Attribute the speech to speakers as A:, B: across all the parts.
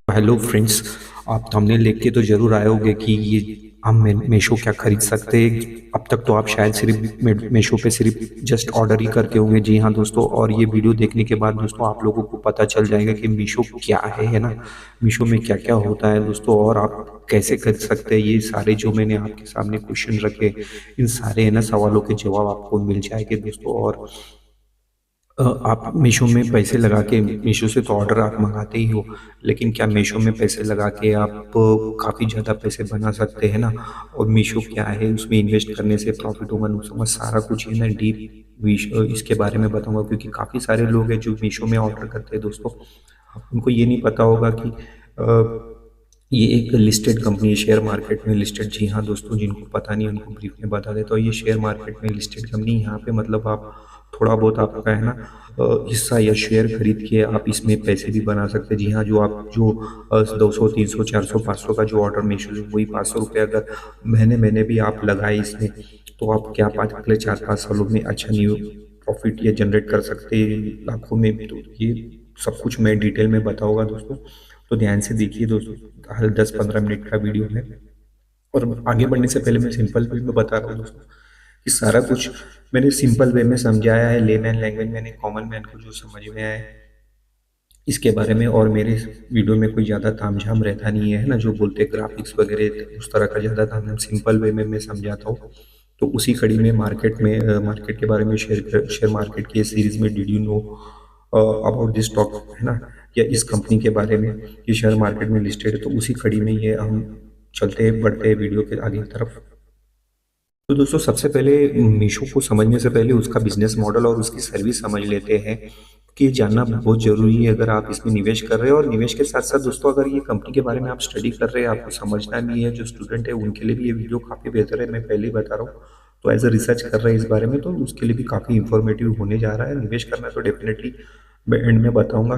A: Hello friends. आप thumbnail देख के तो ज़रूर आए होंगे कि ये हम मीशो क्या खरीद सकते हैं। अब तक तो आप शायद सिर्फ मीशो पे सिर्फ जस्ट ऑर्डर ही करके होंगे। जी हाँ दोस्तों, और ये वीडियो देखने के बाद दोस्तों आप लोगों को पता चल जाएगा कि मीशो क्या है ना। मीशो में क्या क्या होता है दोस्तों, और आप कैसे खरीद सकते हैं। ये सारे जो मैंने आपके सामने क्वेश्चन रखे, इन सारे है ना सवालों के जवाब आपको मिल जाएंगे दोस्तों। और आप मीशो में पैसे लगा के, मीशो से तो ऑर्डर आप मंगाते ही हो, लेकिन क्या मीशो में पैसे लगा के आप काफ़ी ज़्यादा पैसे बना सकते हैं ना। और मीशो क्या है, उसमें इन्वेस्ट करने से प्रॉफिट होगा नुकसान होगा, सारा कुछ है ना डीप मीशो इसके बारे में बताऊंगा। क्योंकि काफ़ी सारे लोग हैं जो मीशो में ऑर्डर करते हैं दोस्तों, उनको ये नहीं पता होगा कि ये एक लिस्टेड कंपनी है, शेयर मार्केट में लिस्टेड। जी हाँ दोस्तों, जिनको पता नहीं उनको ब्रीफ में बता देता हूँ। ये शेयर मार्केट में लिस्टेड कंपनी, यहाँ पे मतलब आप थोड़ा बहुत आपका है ना हिस्सा या शेयर खरीद के आप इसमें पैसे भी बना सकते हैं। जी हाँ, जो आप जो 200 300 400 500 का जो ऑर्डर मीशो से, वही 500 रुपये अगर महीने महीने भी आप लगाए इसमें, तो आप क्या अगले 4-5 सालों में अच्छा न्यू प्रॉफिट या जनरेट कर सकते हैं लाखों में। तो ये सब कुछ मैं डिटेल में बताऊंगा दोस्तों, तो ध्यान से देखिए दोस्तों। हर 10-15 मिनट का वीडियो है। और आगे बढ़ने से पहले मैं सिंपल वे में बता रहा हूँ दोस्तों कि सारा कुछ मैंने सिंपल वे में समझाया है, लेमैन लैंग्वेज मैंने कॉमन मैन को जो समझ में आए इसके बारे में। और मेरे वीडियो में कोई ज़्यादा तामझाम रहता नहीं है ना, जो बोलते ग्राफिक्स वगैरह उस तरह का ज़्यादा तामझाम, सिंपल वे में मैं समझाता हूँ। तो उसी कड़ी में मार्केट के बारे में शेयर मार्केट की सीरीज में did you know about this talk, है ना, या इस कंपनी के बारे में कि शेयर मार्केट में लिस्टेड है, तो उसी कड़ी में ये हम चलते बढ़ते हैं वीडियो के आगे की तरफ। तो दोस्तों सबसे पहले मीशो को समझने से पहले उसका बिजनेस मॉडल और उसकी सर्विस समझ लेते हैं, कि ये जानना बहुत ज़रूरी है अगर आप इसमें निवेश कर रहे हो। और निवेश के साथ साथ दोस्तों, अगर ये कंपनी के बारे में आप स्टडी कर रहे हैं, आपको समझना भी है, जो स्टूडेंट है उनके लिए भी ये वीडियो काफ़ी बेहतर है, मैं पहले ही बता रहा हूँ। तो एज अ रिसर्च कर रहे हैं इस बारे में, तो उसके लिए भी काफ़ी इंफॉर्मेटिव होने जा रहा है। निवेश करना तो डेफिनेटली मैं एंड में बताऊंगा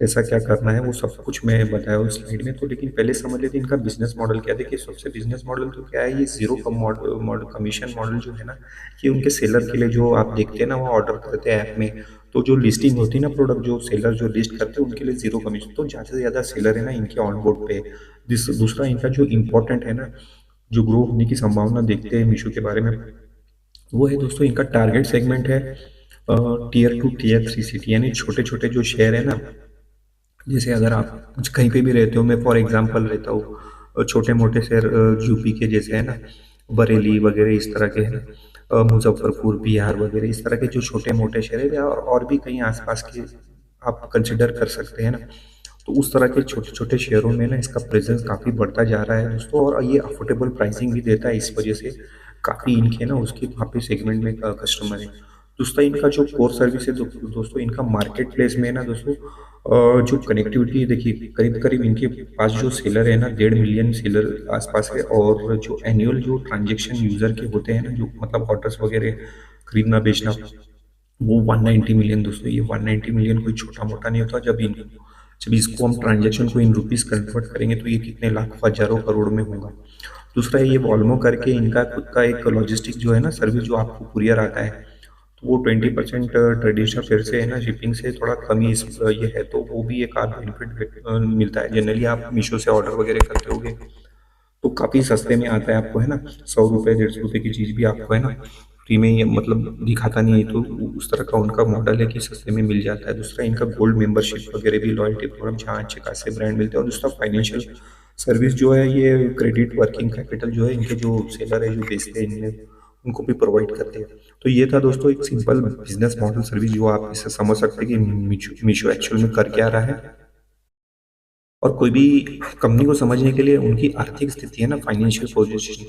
A: कैसा क्या करना है, वो सब कुछ मैं बताया उस स्लाइड में। तो लेकिन पहले समझ लेते हैं इनका बिजनेस मॉडल क्या है। देखिए, सबसे बिजनेस मॉडल तो क्या है, ये जीरो कम मॉडल कमीशन मॉडल जो है ना, कि उनके सेलर के लिए जो आप देखते हैं ना, वो ऑर्डर करते हैं ऐप में, तो जो लिस्टिंग होती है ना प्रोडक्ट, जो सेलर जो लिस्ट करते हैं उनके लिए जीरो कमीशन। तो ज़्यादा से ज़्यादा सेलर है ना इनके ऑन बोर्ड पे। दूसरा इनका जो इम्पोर्टेंट है ना, जो ग्रो होने की संभावना देखते हैं मीशो के बारे में, वो है दोस्तों इनका टारगेट सेगमेंट है टीयर 2 टीयर 3 सिटी, यानी छोटे छोटे जो शहर है ना। जैसे अगर आप कुछ कहीं पे भी रहते हो, मैं फॉर एग्जांपल रहता हूँ छोटे मोटे शहर यूपी के जैसे है ना, बरेली वगैरह इस तरह के है ना, मुजफ्फरपुर बिहार वगैरह इस तरह के जो छोटे मोटे शहर है, या और भी कहीं आसपास के आप कंसिडर कर सकते हैं ना। तो उस तरह के छोटे छोटे शहरों में ना इसका प्रेजेंस काफ़ी बढ़ता जा रहा है दोस्तों। और ये अफोर्डेबल प्राइसिंग भी देता है, इस वजह से काफ़ी इनके ना उसके वहाँ पे सेगमेंट में कस्टमर है। दूसरा इनका जो कोर सर्विस है दोस्तों, इनका मार्केट प्लेस में है ना दोस्तों, जो कनेक्टिविटी है, देखिए करीब करीब इनके पास जो सेलर है ना, 1.5 मिलियन सेलर आसपास है। और जो एनुअल जो ट्रांजेक्शन यूजर के होते हैं ना, जो मतलब ऑर्डर्स वगैरह खरीदना बेचना, वो 190 मिलियन दोस्तों। ये 190 मिलियन कोई छोटा मोटा नहीं होता। जब इसको हम ट्रांजेक्शन को इन रुपीस कन्वर्ट करेंगे, तो ये कितने लाखों हजारों करोड़ में होगा। दूसरा ये वॉल्मो करके इनका खुद का एक लॉजिस्टिक जो है ना सर्विस, जो आपको कुरियर आता है, तो वो 20% ट्रेडिशनल फेयर से है ना, शिपिंग से थोड़ा कम ही ये है, तो वो भी एक आध बेनिफिट मिलता है। जनरली आप मीशो से ऑर्डर वगैरह करते होगे तो काफ़ी सस्ते में आता है आपको, है ना। 100 रुपये 150 रुपये की चीज़ भी आपको है ना फ्री में, ये मतलब दिखाता नहीं है, तो उस तरह का उनका मॉडल है कि सस्ते में मिल जाता है। दूसरा इनका गोल्ड मेंबरशिप वगैरह भी, लॉयल्टी प्रोग्राम, जहाँ अच्छे खासे ब्रांड मिलते हैं। और दूसरा फाइनेंशियल सर्विस जो है, ये क्रेडिट वर्किंग कैपिटल जो है, इनके जो सेलर है जो बेचते हैं इनमें, उनको भी प्रोवाइड करते हैं। तो ये था दोस्तों एक सिंपल बिजनेस मॉडल सर्विस, जो आप इससे समझ सकते हैं कि मीशो एक्चुअल में कर क्या रहा है। और कोई भी कंपनी को समझने के लिए उनकी आर्थिक स्थिति है ना, फाइनेंशियल पोजीशन,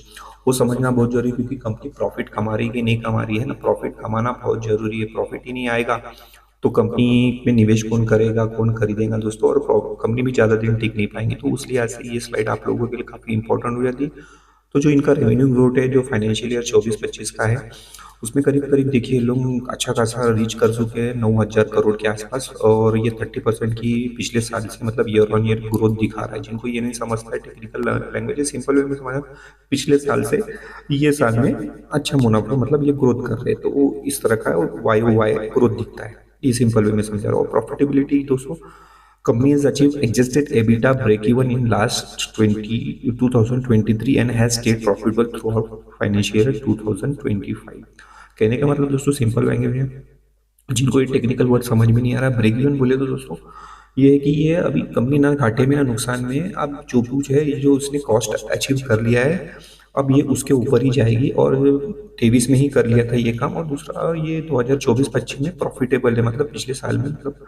A: वो समझना बहुत जरूरी है। क्योंकि कंपनी प्रॉफिट कमा रही है कि नहीं कमा रही है ना, प्रॉफिट कमाना बहुत जरूरी है। प्रॉफिट ही नहीं आएगा तो कंपनी में निवेश कौन करेगा, कौन खरीदेगा दोस्तों, और कंपनी भी ज़्यादा दिन टिक नहीं पाएंगी। तो उस लिहाज से ये स्लाइड आप लोगों के लिए काफ़ी इंपॉर्टेंट हो जाती है। तो जो इनका रेवेन्यू ग्रोथ है, जो फाइनेंशियल ईयर 24-25 का है, उसमें करीब करीब देखिए लोग अच्छा खासा रीच कर चुके हैं 9,000 करोड़ के आसपास। और ये 30% की पिछले साल से मतलब ईयर ऑन ईयर ग्रोथ दिखा रहा है। जिनको ये नहीं समझता है, टेक्निकल लैंग्वेज है, सिंपल वे में समझा, पिछले साल से ये साल में अच्छा मुनाफा मतलब ये ग्रोथ कर रहे हैं, तो वो इस तरह का वाई वाई ग्रोथ दिखता है। ये सिंपल वे में समझा रहा हूँ। प्रॉफिटेबिलिटी दोस्तों Company has achieved adjusted EBITDA break-even in last 2023 and has stayed profitable throughout financial year 2025। कहने का मतलब दोस्तों सिंपल लैंग्वेज में, जिनको ये टेक्निकल वर्ड समझ में नहीं आ रहा, ब्रेक इवन बोले तो दोस्तों ये है कि ये अभी कंपनी ना घाटे में ना नुकसान में है। अब जो कुछ है, ये जो उसने कॉस्ट अचीव कर लिया है, अब ये उसके ऊपर ही जाएगी, और 23 में ही कर लिया था ये काम। और दूसरा, ये 2024-25 में प्रॉफिटेबल है, मतलब पिछले साल में, मतलब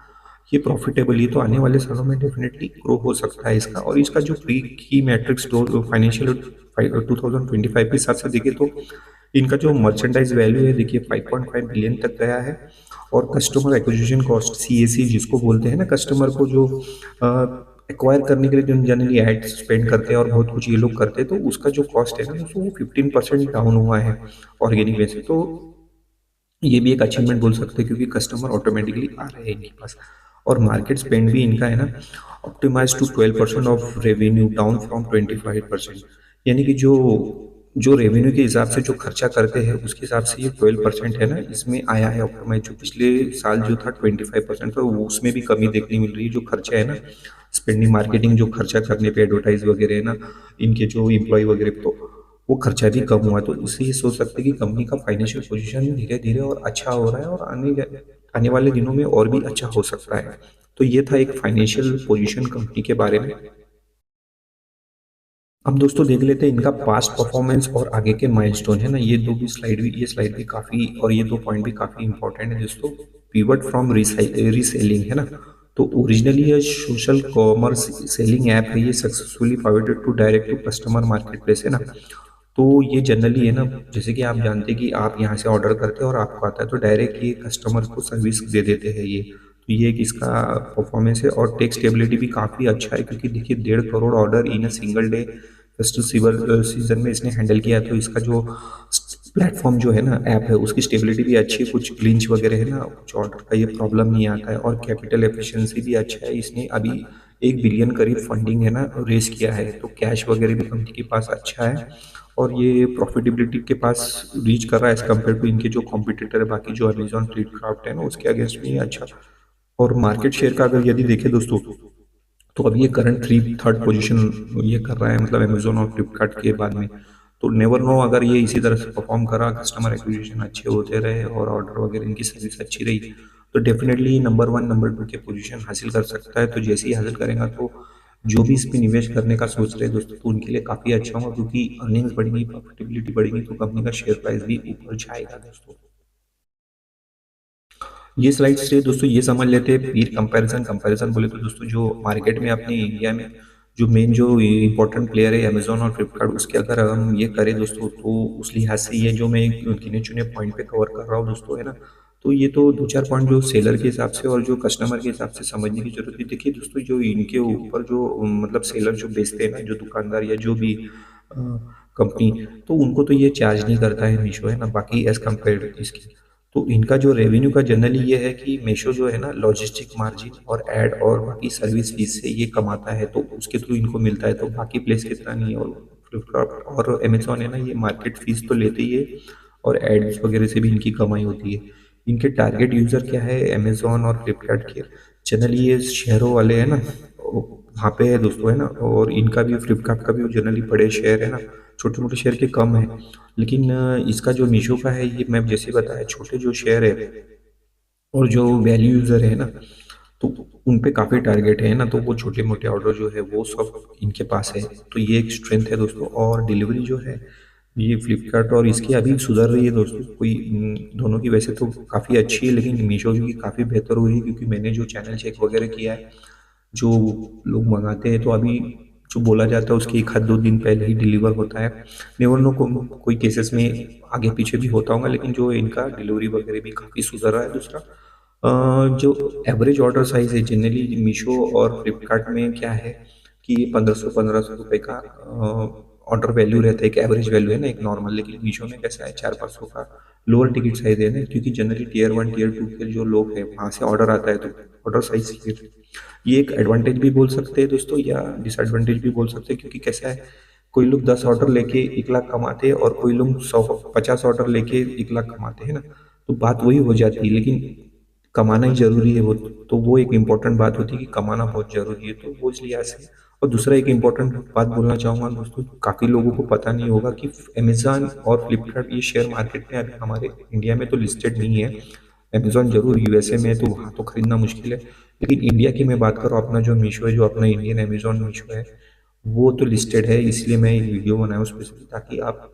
A: ये प्रॉफिटेबल, ये तो आने वाले सालों में डेफिनेटली ग्रो हो सकता है इसका। और इसका जो प्री की मैट्रिक्स फाइनेंशियल 2025 के हिसाब से देखें तो इनका जो मर्चेंडाइज वैल्यू है देखिए 5.5 बिलियन तक गया है। और कस्टमर एक्विजिशन कॉस्ट, CAC जिसको बोलते हैं ना, कस्टमर को जो एक्वायर करने के लिए जो जनरली एड स्पेंड करते हैं और बहुत कुछ ये लोग करते हैं, तो उसका जो कॉस्ट है ना दोस्तों, वो 15% डाउन हुआ है ऑर्गेनिक वे से। तो ये भी एक अचीवमेंट बोल सकते हैं, क्योंकि कस्टमर ऑटोमेटिकली आ रहे हैं इनके पास। और मार्केट स्पेंड भी इनका है ना optimize to 12% of revenue, down from 25%। यानी कि जो जो रेवेन्यू के हिसाब से जो खर्चा करते हैं उसके हिसाब से ये 12% है ना, इसमें आया है ऑप्टिमाइज। जो पिछले साल जो था 25% था, वो उसमें भी कमी देखने मिल रही है। जो खर्चा है ना स्पेंडिंग, मार्केटिंग जो खर्चा करने पे, एडवर्टाइज वगैरह है ना, इनके जो एम्प्लॉय वगैरह पे, तो वो खर्चा भी कम हुआ। तो इससे ये सोच सकते हैं कि कंपनी का फाइनेंशियल पोजीशन धीरे धीरे और अच्छा हो रहा है, और आने वाले दिनों में और भी अच्छा हो सकता है। तो ये था एक फाइनेंशियल पोजीशन कंपनी के बारे में। अब दोस्तों देख लेते हैं इनका पास्ट परफॉर्मेंस और आगे के माइलस्टोन है ना। ये स्लाइड भी काफ़ी, और ये दो पॉइंट भी काफ़ी इंपॉर्टेंट है दोस्तों। पिवट फ्रॉम रीसेलिंग है ना, तो ओरिजिनली ये सोशल कॉमर्स सेलिंग ऐप है, ये successfully pivoted to direct to customer market place है ना। तो ये जनरली है ना, जैसे कि आप जानते हैं कि आप यहाँ से ऑर्डर करते हैं और आपको आता है, तो डायरेक्ट ये कस्टमर को सर्विस दे देते हैं ये। तो ये एक इसका परफॉर्मेंस है। और टेक स्टेबिलिटी भी काफ़ी अच्छा है, क्योंकि देखिए 1.5 crore order in a single day festival season में इसने हैंडल किया। तो इसका जो प्लेटफॉर्म जो है ना, ऐप है, उसकी स्टेबिलिटी भी अच्छी है, कुछ ग्लिच वगैरह है ना, कुछ ऑर्डर का ये प्रॉब्लम नहीं आता है। और कैपिटल एफिशिएंसी भी अच्छा है। इसने अभी 1 बिलियन करीब फंडिंग है ना रेस किया है, तो कैश वगैरह भी कंपनी के पास अच्छा है। और ये प्रॉफिटेबिलिटी के पास रीच कर रहा है एज कम्पेयर टू इनके जो कॉम्पिटिटर है, बाकी जो अमेजॉन, फ्लिपकार्ट है ना, उसके अगेंस्ट में ये अच्छा। और मार्केट शेयर का अगर यदि देखें दोस्तों, तो अब ये करंट थर्ड पोजीशन ये कर रहा है, मतलब अमेजोन और फ्लिपकार्ट के बाद में। तो नेवर नो, अगर ये इसी तरह से परफॉर्म करा, कस्टमर एक्विजिशन अच्छे होते रहे और ऑर्डर वगैरह इनकी सर्विस अच्छी रही, तो डेफिनेटली नंबर 1 नंबर 2 के पोजीशन हासिल कर सकता है। तो जैसे ही हासिल करेगा, तो जो भी इस पर निवेश करने का सोच रहे हैं दोस्तों, तो उनके लिए काफ़ी अच्छा होगा, क्योंकि अर्निंग्स बढ़ेगी, प्रॉफिटेबिलिटी बढ़ेगी, तो कंपनी का शेयर प्राइस भी ऊपर जाएगा दोस्तों। ये स्लाइड से दोस्तों ये समझ लेते हैं पीर कंपैरिजन बोले तो दोस्तों, जो मार्केट में अपने इंडिया में जो मेन जो इंपॉर्टेंट प्लेयर है अमेजोन और फ्लिपकार्ट, उसके अगर हम ये करें दोस्तों, तो उस लिहाज से ये जो मैं गिने चुने पॉइंट पे कवर कर रहा हूँ दोस्तों है ना, तो ये तो 2-4 पॉइंट जो सेलर के हिसाब से और जो कस्टमर के हिसाब से समझने की जरूरत है। देखिए दोस्तों, जो इनके ऊपर जो मतलब सेलर जो बेचते हैं ना, जो दुकानदार या जो भी कंपनी, तो उनको तो ये चार्ज नहीं करता है मीशो है ना, बाकी एज कम्पेयर इसके। तो इनका जो रेवेन्यू का जनरली ये है कि मीशो जो है ना, लॉजिस्टिक मार्जिन और ऐड और बाकी सर्विस फीस से ये कमाता है, तो उसके थ्रू इनको मिलता है। तो बाकी प्लेस की तरह नहीं है। और फ्लिपकार्ट और अमेजोन है ना, ये मार्केट फीस तो लेते ही है, और एड्स वगैरह से भी इनकी कमाई होती है। इनके टारगेट यूजर क्या है अमेजोन और फ्लिपकार्ट के, जनरली ये शहरों वाले हैं ना, वहाँ पे है दोस्तों है ना। और इनका भी, फ्लिपकार्ट का भी जनरली बड़े शहर है ना, छोटे मोटे शहर के कम है। लेकिन इसका जो मीशो का है, ये मैं जैसे बताया, छोटे जो शेयर है और जो वैल्यू यूज़र है ना, तो उन पे काफ़ी टारगेट है ना, तो वो छोटे मोटे ऑर्डर जो है वो सब इनके पास है। तो ये एक स्ट्रेंथ है दोस्तों। और डिलीवरी जो है, ये फ्लिपकार्ट और इसकी अभी सुधर रही है दोस्तों। कोई दोनों की वैसे तो काफ़ी अच्छी है, लेकिन मीशो की काफ़ी बेहतर हुई है, क्योंकि मैंने जो चैनल चेक वगैरह किया है, जो लोग मंगाते हैं, तो अभी जो बोला जाता है उसके 1 आध 2 दिन पहले ही डिलीवर होता है। नेवर नो, कोई केसेस में आगे पीछे भी होता होगा, लेकिन जो इनका डिलीवरी वगैरह भी काफ़ी सुधर रहा है। दूसरा, जो एवरेज ऑर्डर साइज है जनरली मीशो और फ्लिपकार्ट में क्या है कि 1500 रुपये का ऑर्डर वैल्यू रहता है, एक एवरेज वैल्यू है ना, एक नॉर्मल। लेकिन मीशो में कैसा है, 400-500 का लोअर टिकट साइज है ना, क्योंकि जनरली टियर 1 टियर 2 के जो लोग हैं वहाँ से ऑर्डर आता है, तो ऑर्डर साइज ये एक एडवांटेज भी बोल सकते हैं दोस्तों, या डिसएडवांटेज भी बोल सकते हैं। क्योंकि कैसा है, कोई लोग 10 ऑर्डर लेके 1 लाख कमाते हैं, और कोई लोग 150 ऑर्डर लेके 1 लाख कमाते हैं ना, तो बात वही हो जाती है। लेकिन कमाना ही ज़रूरी है, वो एक इम्पोर्टेंट बात होती है कि कमाना बहुत ज़रूरी है, तो वो इस लिहाज से। और दूसरा एक इम्पोर्टेंट बात बोलना चाहूँगा दोस्तों, काफ़ी लोगों को पता नहीं होगा कि अमेज़न और फ्लिपकार्ट ये शेयर मार्केट में अभी हमारे इंडिया में तो लिस्टेड नहीं है। अमेज़न ज़रूर यूएसए में है, तो वहाँ तो खरीदना मुश्किल है। लेकिन इंडिया की मैं बात करूँ, अपना जो मीशो है, जो अपना इंडियन अमेज़न मीशो है, वो तो लिस्टेड है। इसलिए मैं ये वीडियो बनाया हूँ स्पेशली, ताकि आप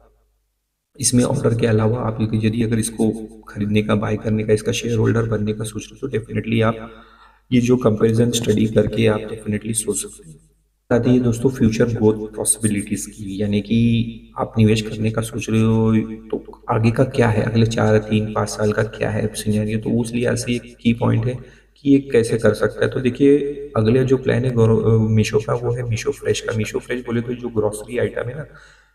A: इसमें ऑर्डर के अलावा आप यदि अगर इसको खरीदने का, बाय करने का, इसका शेयर होल्डर बनने का सोच रहे हो, तो डेफिनेटली आप ये जो कंपैरिजन स्टडी करके आप डेफिनेटली सोच सकते हैं। आती है दोस्तों फ्यूचर ग्रोथ पॉसिबिलिटीज की, यानी कि आप निवेश करने का सोच रहे हो, तो आगे का क्या है, अगले 4 3 5 साल का क्या है सिनेरियो, तो उस लिहाज से एक की पॉइंट है कि ये कैसे कर सकता है। तो देखिए, अगले जो प्लान है मीशो का, वो है मीशो फ्रेश का। मीशो फ्रेश बोले तो जो ग्रोसरी आइटम है ना,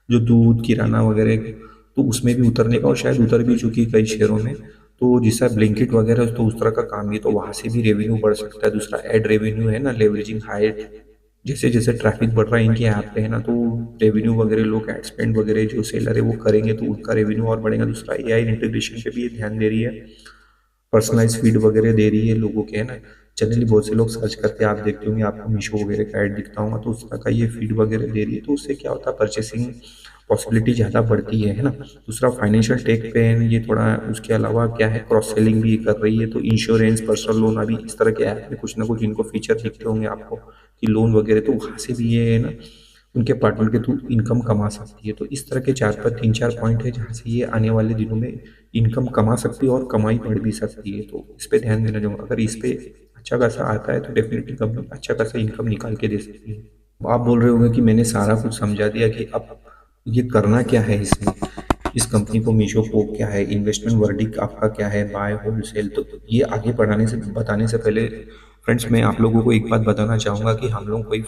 A: जो दूध किराना वगैरह, तो उसमें भी उतरने का, और शायद उतर भी चुकी है कई शहरों में। तो जैसा ब्लिंकिट वगैरह, तो उस तरह का काम भी, तो वहाँ से भी रेवेन्यू बढ़ सकता है। दूसरा एड रेवेन्यू है ना, लेवरेजिंग हाइट, जैसे जैसे ट्रैफिक बढ़ रहा है इनके ऐप पे है ना, तो रेवेन्यू वगैरह, लोग एड स्पेंड वगैरह जो सेलर है वो करेंगे, तो उनका रेवेन्यू और बढ़ेगा। दूसरा एआई इंटीग्रेशन पे भी ये ध्यान दे रही है, पर्सनलाइज फीड वगैरह दे रही है लोगों के, है ना। जनरली बहुत से लोग सर्च करते हैं, आप देखते होंगे, आपको मीशो वगैरह का ऐड दिखता होगा, तो उस तरह का ये फीड वगैरह दे रही है, तो उससे क्या होता है, परचेसिंग पॉसिबिलिटी ज़्यादा बढ़ती है ना। दूसरा फाइनेंशियल टेक पे है ये थोड़ा, उसके अलावा क्या है, क्रॉस सेलिंग भी कर रही है, तो इंश्योरेंस, पर्सनल लोन, अभी इस तरह के ऐप में कुछ ना कुछ इनको फीचर दिखते होंगे आपको कि लोन वगैरह, तो वहाँ से भी ये है ना, उनके पार्टनर के थ्रू इनकम कमा सकती है। तो इस तरह के 3 4 पॉइंट है जहाँ से ये आने वाले दिनों में इनकम कमा सकती है, और कमाई बढ़ भी सकती है। तो इस पे ध्यान देना चाहूँगा, अगर इस पे अच्छा खासा आता है तो डेफिनेटली कंपनी अच्छा खासा इनकम निकाल के दे सकती है। आप बोल रहे होंगे कि मैंने सारा कुछ समझा दिया, कि अब ये करना क्या है इसमें, इस कंपनी को, मीशो को क्या है, इन्वेस्टमेंट वर्डिक आपका क्या है, बाय होल्ड सेल। तो ये आगे बढ़ाने से, बताने से पहले फ्रेंड्स, मैं आप लोगों को एक बात बताना चाहूँगा कि हम लोग कोई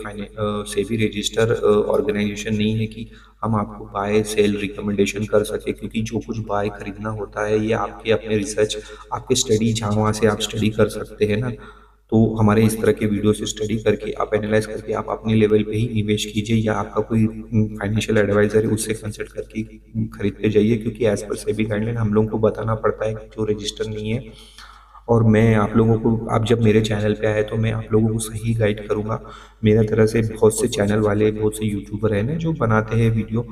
A: सेबी रजिस्टर ऑर्गेनाइजेशन नहीं है कि हम आपको बाय सेल रिकमेंडेशन कर सके, क्योंकि जो कुछ बाय खरीदना होता है ये आपके अपने रिसर्च, आपके स्टडी, जहाँ वहाँ से आप स्टडी कर सकते हैं ना। तो हमारे इस तरह के वीडियो से स्टडी करके, आप एनालाइज करके, आप अपने लेवल पे ही निवेश कीजिए, या आपका कोई फाइनेंशियल एडवाइजर है उससे कंसल्ट करके खरीदते जाइए, क्योंकि एज पर सेबी गाइडलाइन हम लोगों को बताना पड़ता है कि जो रजिस्टर नहीं है। और मैं आप लोगों को, आप जब मेरे चैनल पे आए तो मैं आप लोगों को सही गाइड करूँगा। मेरा तरह से बहुत से चैनल वाले, बहुत से यूट्यूबर हैं ना जो बनाते हैं वीडियो,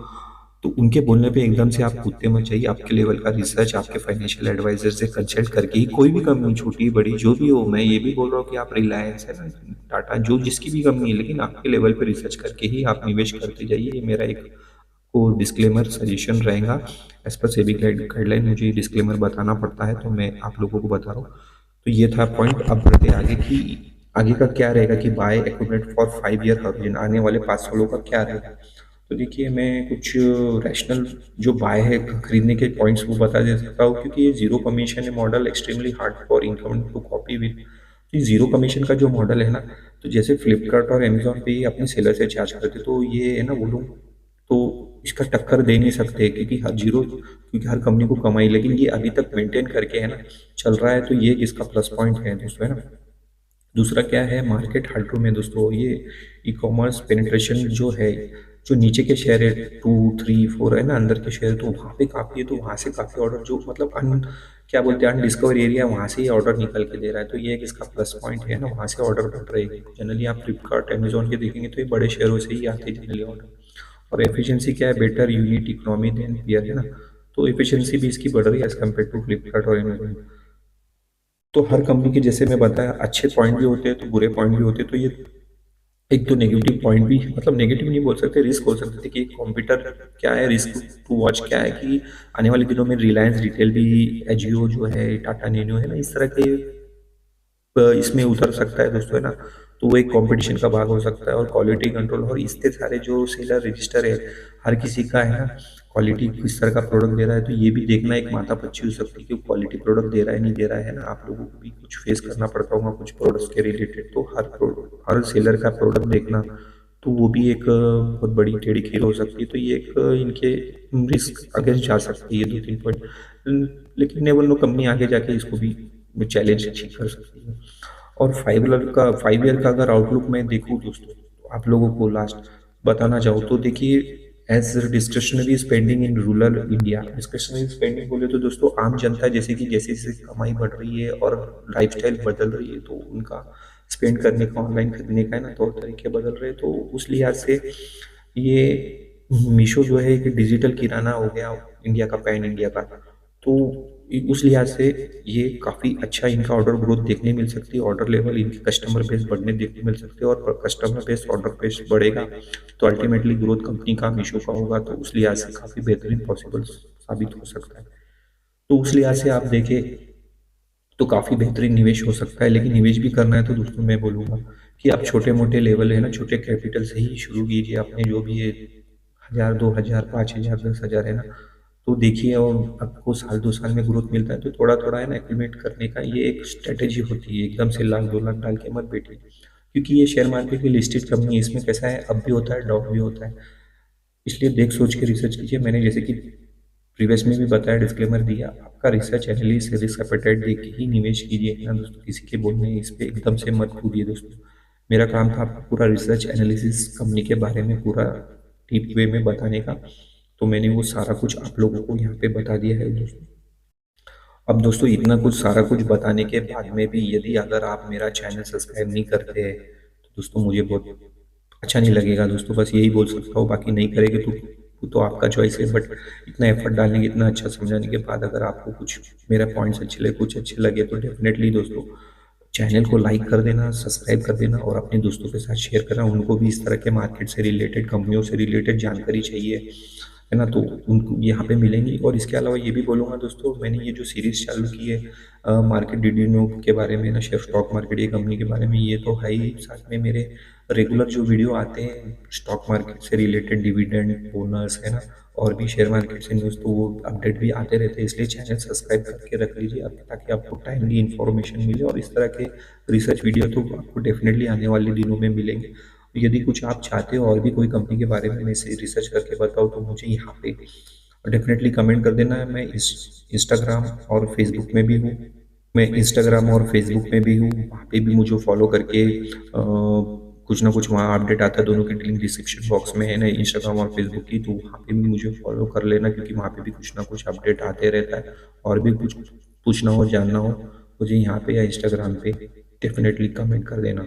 A: तो उनके बोलने पे एकदम से आप कूदते मत जाइए। आपके लेवल का रिसर्च, आपके फाइनेंशियल एडवाइजर से कंसल्ट करके ही, कोई भी कंपनी, छोटी बड़ी जो भी हो, मैं ये भी बोल रहा हूँ कि आप रिलायंस है ना, टाटा, जो जिसकी भी कंपनी है, लेकिन आपके लेवल पे रिसर्च करके ही आप निवेश करते जाइए। ये मेरा एक को डिस्क्लेमर सजेशन रहेगा। एज पर सेबी गाइडलाइन मुझे ये डिस्क्लेमर बताना पड़ता है, तो मैं आप लोगों को बता रहा हूँ। तो ये था पॉइंट। अब बढ़ते आगे की, आगे का क्या रहेगा कि buy accumulate for 5 year horizon, आने वाले 5 सालों का क्या रहेगा। तो देखिए, मैं कुछ रैशनल जो बाय है, खरीदने के पॉइंट्स वो बता दे सकता हूँ, क्योंकि ये जीरो कमीशन है model, extremely hard for income to copy with. तो जीरो कमीशन का जो मॉडल है ना, तो जैसे फ्लिपकार्ट और अमेजोन पे ही अपने सेलर से चार्ज करते, तो ये है ना, वो लोग तो इसका टक्कर दे नहीं सकते, क्योंकि हर जीरो, क्योंकि हर कंपनी को कमाई, लेकिन ये अभी तक मेंटेन करके है ना चल रहा है, तो ये इसका प्लस पॉइंट है दोस्तों, है ना। दूसरा क्या है, मार्केट हाइड्रो में दोस्तों, ये ई कॉमर्स पेनिट्रेशन जो है, जो नीचे के शेयर है 2 3 4 है ना, अंदर के शेयर, तो वहाँ पे काफ़ी है, तो वहाँ से काफ़ी ऑर्डर, जो मतलब क्या बोलते हैं, अनडिस्कवर एरिया, वहाँ से ये ऑर्डर निकल के दे रहा है, तो ये एक इसका प्लस पॉइंट है ना, वहाँ से ऑर्डर बढ़ रहे हैं। जनरली आप फ्लिपकार्ट अमेजोन के देखेंगे तो ये बड़े शहरों से ही आते हैं जनरली ऑर्डर। और एफिशिएंसी क्या है, better unit economy than peer, है ना। तो एफिशिएंसी भी इसकी बढ़ रही है एज कम्पेयर टू फ्लिपकार्ट और अमेजोन। तो हर कंपनी के, जैसे मैं बताया, अच्छे पॉइंट भी होते हैं तो बुरे पॉइंट भी होते हैं, तो ये एक तो नेगेटिव पॉइंट भी, मतलब नेगेटिव नहीं बोल सकते, रिस्क बोल सकते थे कि कंप्यूटर क्या है, रिस्क टू वॉच क्या है, कि आने वाले दिनों में रिलायंस रिटेल भी, एजियो जो है, टाटा नेनो है ना, इस तरह के इसमें उतर सकता है दोस्तों, है ना। तो वो एक कंपटीशन का भाग हो सकता है, और क्वालिटी कंट्रोल, और इतने सारे जो सेलर रजिस्टर है, हर किसी का है ना, क्वालिटी किस तरह का प्रोडक्ट दे रहा है, तो ये भी देखना एक माथा पच्ची हो सकती है कि क्वालिटी प्रोडक्ट दे रहा है नहीं दे रहा है ना। आप लोगों को भी कुछ फेस करना पड़ता होगा कुछ प्रोडक्ट्स के रिलेटेड, तो हर सेलर का प्रोडक्ट देखना, तो वो भी एक बहुत बड़ी टेढ़ी खीर हो सकती है। तो ये एक इनके रिस्क अगेंस्ट जा सकती है 2 3 पॉइंट, लेकिन नेवर नो, कंपनी आगे जाके इसको भी चैलेंज ठीक कर सकती है। और 5 ईयर का अगर आउटलुक मैं देखूँ दोस्तों, तो आप लोगों को लास्ट बताना चाहूँ तो देखिए, as discretionary spending in rural India. Discretionary spending बोले तो दोस्तों आम जनता जैसे कि जैसे जैसे कमाई बढ़ रही है और लाइफस्टाइल बदल रही है, तो उनका स्पेंड करने का, ऑनलाइन खरीदने का है ना, तौर तरीके बदल रहे हैं। तो उस लिहाज से ये मीशो जो है एक डिजिटल किराना हो गया इंडिया का, पैन इंडिया का। तो उस लिहाज से ये काफ़ी अच्छा इनका ऑर्डर ग्रोथ देखने मिल सकती है, ऑर्डर लेवल इनकी कस्टमर बेस बढ़ने देखने मिल सकते हैं, और कस्टमर बेस ऑर्डर बेस बढ़ेगा तो अल्टीमेटली ग्रोथ कंपनी का, मीशो का होगा। तो उस लिहाज से काफ़ी बेहतरीन पॉसिबल साबित हो सकता है। तो उस लिहाज से आप देखें तो काफ़ी बेहतरीन निवेश हो सकता है। लेकिन निवेश भी करना है तो दोस्तों मैं बोलूँगा कि आप छोटे मोटे लेवल है ना, छोटे कैपिटल से ही शुरू कीजिए। अपने जो भी है 1000, 2000, 5000, 10,000 है ना, तो देखिए, और आपको साल 2 साल में ग्रोथ मिलता है तो थोड़ा थोड़ा है ना एक्यूमुलेट करने का ये एक स्ट्रेटेजी होती है। एकदम से लाख 2 लाख डाल के मत बैठिए, क्योंकि ये शेयर मार्केट की लिस्टेड कंपनी है। इसमें कैसा है, अप भी होता है, डाउन भी होता है। इसलिए देख सोच के रिसर्च कीजिए। मैंने जैसे कि प्रीवियस में भी बताया, डिस्क्लेमर दिया, आपका रिसर्च एनालिस्ट रिस्क एपेटाइट देख के ही निवेश कीजिए, है ना दोस्तों। किसी के बोलने इस पे एकदम से मत कूदिए दोस्तों। मेरा काम था आपको पूरा रिसर्च एनालिसिस कंपनी के बारे में पूरा डीप वे में बताने का, तो मैंने वो सारा कुछ आप लोगों को यहाँ पे बता दिया है दोस्तों। अब दोस्तों इतना कुछ सारा कुछ बताने के बाद में भी यदि अगर आप मेरा चैनल सब्सक्राइब नहीं करते हैं तो दोस्तों मुझे बहुत अच्छा नहीं लगेगा दोस्तों। बस यही बोल सकता हूँ, बाकी नहीं करेंगे तो आपका चॉइस है। बट इतना एफर्ट डालने के, इतना अच्छा समझाने के बाद अगर आपको कुछ मेरा पॉइंट्स अच्छे लगे, कुछ अच्छे लगे, तो डेफिनेटली दोस्तों चैनल को लाइक कर देना, सब्सक्राइब कर देना, और अपने दोस्तों के साथ शेयर करना। उनको भी इस तरह के मार्केट से रिलेटेड, कंपनियों से रिलेटेड जानकारी चाहिए, है ना, तो उनको यहाँ पे मिलेंगी। और इसके अलावा ये भी बोलूँगा दोस्तों, मैंने ये जो सीरीज़ चालू की है मार्केट डिडिनो के बारे में ना, शेयर स्टॉक मार्केट ये कंपनी के बारे में, ये तो है ही। साथ में मेरे रेगुलर जो वीडियो आते हैं स्टॉक मार्केट से रिलेटेड, डिविडेंड, बोनस, है ना, और भी शेयर मार्केट से न्यूज़, तो वो अपडेट भी आते रहते हैं। इसलिए चैनल सब्सक्राइब करके रख लीजिए ताकि आपको टाइमली इन्फॉर्मेशन मिले। और इस तरह के रिसर्च वीडियो तो आपको डेफिनेटली आने वाले दिनों में मिलेंगे। यदि कुछ आप चाहते हो और भी कोई कंपनी के बारे में मैं से रिसर्च करके बताऊँ, तो मुझे यहाँ पे डेफिनेटली कमेंट कर देना है। मैं इस इंस्टाग्राम और फेसबुक में भी हूँ, वहाँ पे भी मुझे फॉलो करके कुछ ना कुछ वहाँ अपडेट आता है। दोनों की लिंक डिस्क्रिप्शन बॉक्स में है ना, इंस्टाग्राम और फेसबुक की, तो वहाँ पे भी मुझे फॉलो कर लेना, क्योंकि वहाँ पे भी कुछ ना कुछ अपडेट आते रहता है। और भी कुछ पूछना हो, जानना हो, मुझे यहाँ पे या इंस्टाग्राम पे डेफिनेटली कमेंट कर देना।